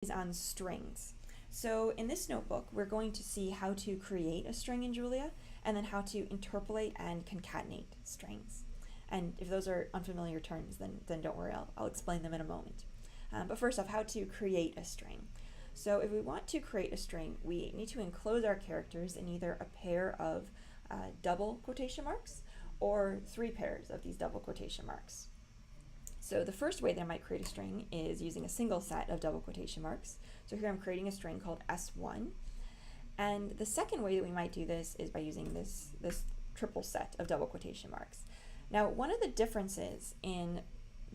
is on strings. So in this notebook, we're going to see how to create a string in Julia and then how to interpolate and concatenate strings. And if those are unfamiliar terms, then don't worry, I'll explain them in a moment. But first off, how to create a string. So if we want to create a string, we need to enclose our characters in either a pair of double quotation marks or 3 pairs of these double quotation marks. So the first way that I might create a string is using a single set of double quotation marks. So here I'm creating a string called S1. And the second way that we might do this is by using this triple set of double quotation marks. Now, one of the differences in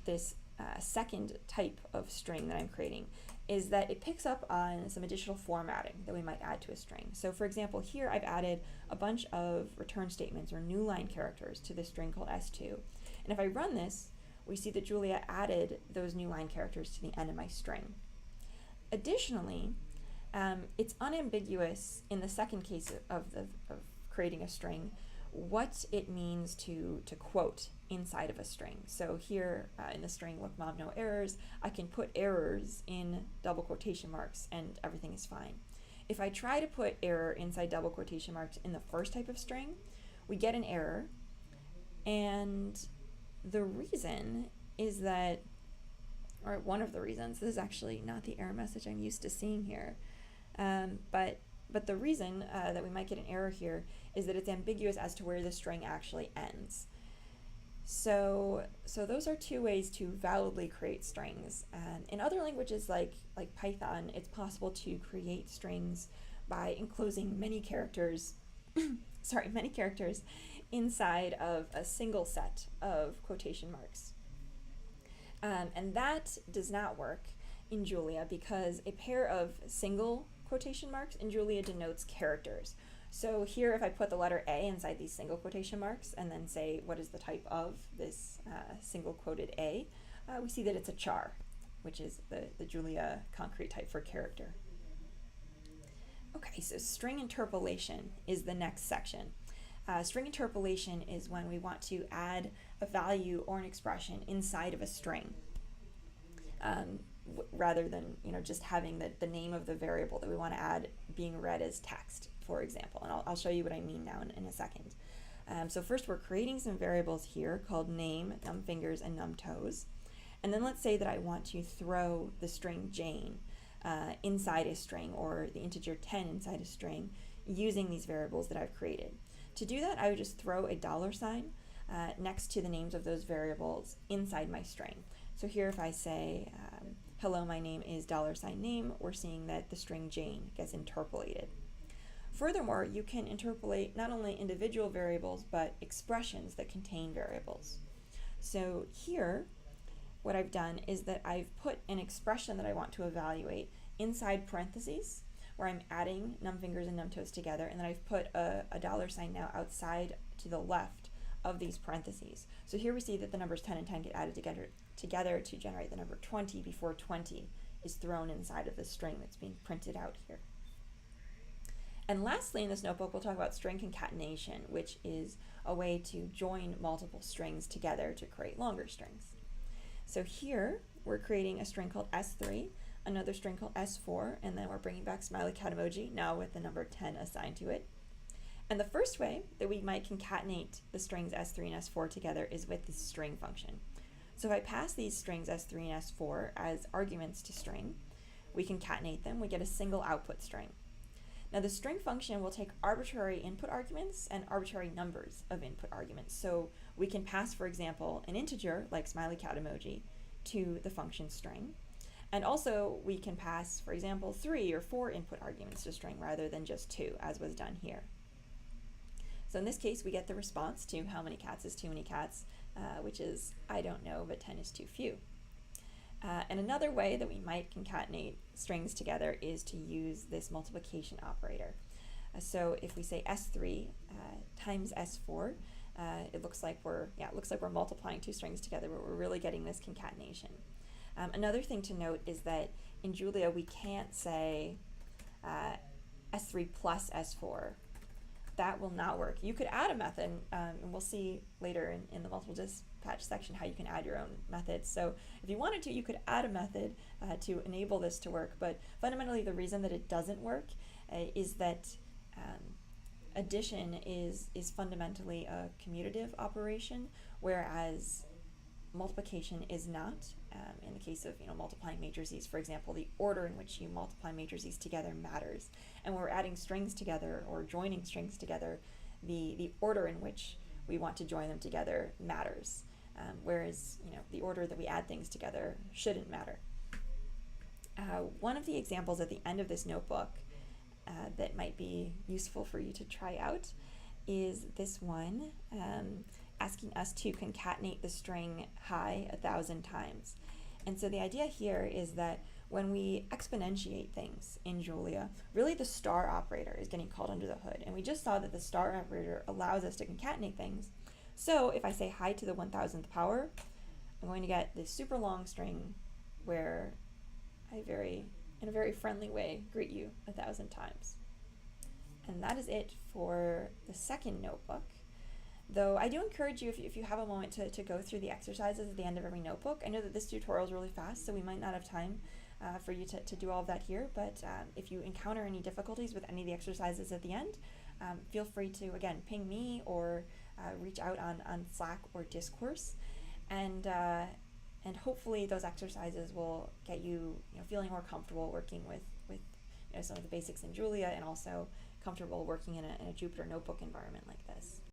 this second type of string that I'm creating is that it picks up on some additional formatting that we might add to a string. So for example, here I've added a bunch of return statements or new line characters to this string called S2. And if I run this, we see that Julia added those new line characters to the end of my string. Additionally, it's unambiguous in the second case of creating a string what it means to quote inside of a string. So here in the string, look mom, no errors, I can put errors in double quotation marks and everything is fine. If I try to put error inside double quotation marks in the first type of string, we get an error, and the reason is that, or one of the reasons, this is actually not the error message I'm used to seeing here, but the reason that we might get an error here is that it's ambiguous as to where the string actually ends. So those are 2 ways to validly create strings. In other languages like Python, it's possible to create strings by enclosing many characters many characters inside of a single set of quotation marks. And that does not work in Julia because a pair of single quotation marks in Julia denotes characters. So here, if I put the letter A inside these single quotation marks and then say what is the type of this single quoted A, we see that it's a char, which is the Julia concrete type for character. Okay, so string interpolation is the next section. String interpolation is when we want to add a value or an expression inside of a string, rather than just having the name of the variable that we want to add being read as text, for example. And I'll show you what I mean now in a second. So first we're creating some variables here called name, num fingers, and num toes. And then let's say that I want to throw the string Jane inside a string, or the integer 10 inside a string, using these variables that I've created. To do that, I would just throw a $sign next to the names of those variables inside my string. So here if I say, hello, my name is $name, we're seeing that the string Jane gets interpolated. Furthermore, you can interpolate not only individual variables, but expressions that contain variables. So here, what I've done is that I've put an expression that I want to evaluate inside parentheses, where I'm adding num fingers and num toes together, and then I've put a $sign now outside to the left of these parentheses. So here we see that the numbers 10 and 10 get added together to generate the number 20 before 20 is thrown inside of the string that's being printed out here. And lastly, in this notebook, we'll talk about string concatenation, which is a way to join multiple strings together to create longer strings. So here, we're creating a string called S3, another string called S4, and then we're bringing back smiley cat emoji, now with the number 10 assigned to it. And the first way that we might concatenate the strings S3 and S4 together is with the string function. So if I pass these strings S3 and S4 as arguments to string, we concatenate them, we get a single output string. Now the string function will take arbitrary input arguments and arbitrary numbers of input arguments. So we can pass, for example, an integer, like smiley cat emoji, to the function string. And also we can pass, for example, 3 or 4 input arguments to string rather than just 2, as was done here. So in this case, we get the response to how many cats is too many cats, which is, I don't know, but 10 is too few. And another way that we might concatenate strings together is to use this multiplication operator. So if we say S3 times S4, it looks like we're multiplying 2 strings together, but we're really getting this concatenation. Another thing to note is that in Julia we can't say S3 plus S4. That will not work. You could add a method, and we'll see later in the multiple dis patch section how you can add your own methods. So if you wanted to, you could add a method to enable this to work, but fundamentally the reason that it doesn't work is that addition is fundamentally a commutative operation, whereas multiplication is not. In the case of multiplying matrices, for example, the order in which you multiply matrices together matters. And when we're adding strings together or joining strings together, the order in which we want to join them together matters. Whereas the order that we add things together shouldn't matter. One of the examples at the end of this notebook that might be useful for you to try out is this one, asking us to concatenate the string hi 1,000 times. And so the idea here is that when we exponentiate things in Julia, really the star operator is getting called under the hood. And we just saw that the star operator allows us to concatenate things. So if I say hi to the 1,000th power, I'm going to get this super long string where I in a very friendly way, greet you 1,000 times. And that is it for the second notebook. Though I do encourage you, if you have a moment, to go through the exercises at the end of every notebook. I know that this tutorial is really fast, so we might not have time for you to do all of that here, but if you encounter any difficulties with any of the exercises at the end, feel free to, again, ping me or reach out on Slack or Discourse, and hopefully those exercises will get you, feeling more comfortable working with some of the basics in Julia, and also comfortable working in a Jupyter notebook environment like this.